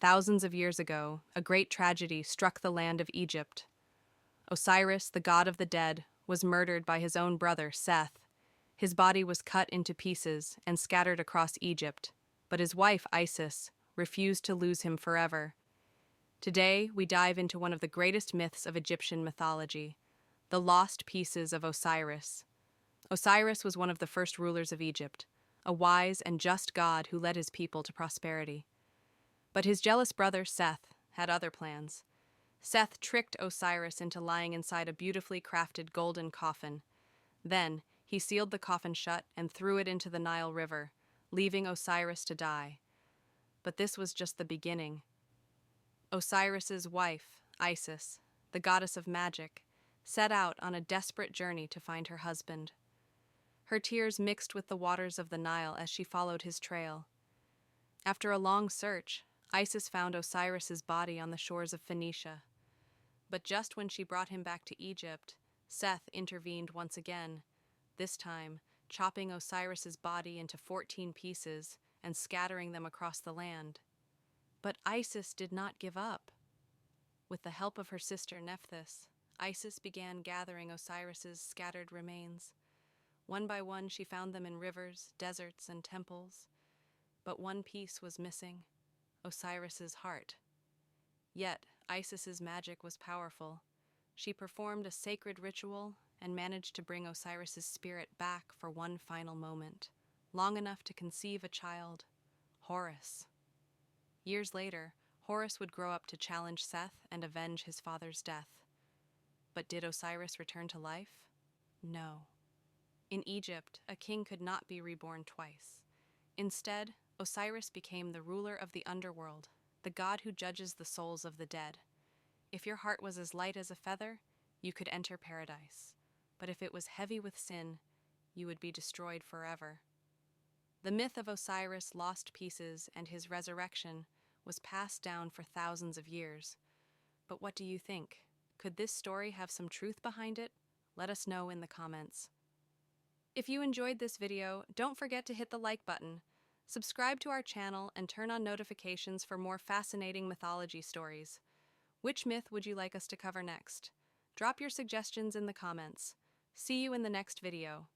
thousands of years ago, a great tragedy struck the land of Egypt. Osiris, the god of the dead, was murdered by his own brother, Seth. His body was cut into pieces and scattered across Egypt, but his wife, Isis, refused to lose him forever. Today, we dive into one of the greatest myths of Egyptian mythology, the Lost Pieces of Osiris. Osiris was one of the first rulers of Egypt, a wise and just god who led his people to prosperity. But his jealous brother, Seth, had other plans. Seth tricked Osiris into lying inside a beautifully crafted golden coffin. Then, he sealed the coffin shut and threw it into the Nile River, leaving Osiris to die. But this was just the beginning. Osiris's wife, Isis, the goddess of magic, set out on a desperate journey to find her husband. Her tears mixed with the waters of the Nile as she followed his trail. After a long search, Isis found Osiris's body on the shores of Phoenicia. But just when she brought him back to Egypt, Seth intervened once again, this time chopping Osiris's body into 14 pieces and scattering them across the land. But Isis did not give up. With the help of her sister Nephthys, Isis began gathering Osiris's scattered remains. One by one, she found them in rivers, deserts, and temples. But one piece was missing, Osiris's heart. Yet, Isis's magic was powerful. She performed a sacred ritual and managed to bring Osiris's spirit back for one final moment, long enough to conceive a child, Horus. Years later, Horus would grow up to challenge Seth and avenge his father's death. But did Osiris return to life? No. In Egypt, a king could not be reborn twice. Instead, Osiris became the ruler of the underworld, the god who judges the souls of the dead. If your heart was as light as a feather, you could enter paradise. But if it was heavy with sin, you would be destroyed forever. The myth of Osiris' lost pieces and his resurrection was passed down for thousands of years. But what do you think? Could this story have some truth behind it? Let us know in the comments. If you enjoyed this video, don't forget to hit the like button. Subscribe to our channel and turn on notifications for more fascinating mythology stories. Which myth would you like us to cover next? Drop your suggestions in the comments. See you in the next video.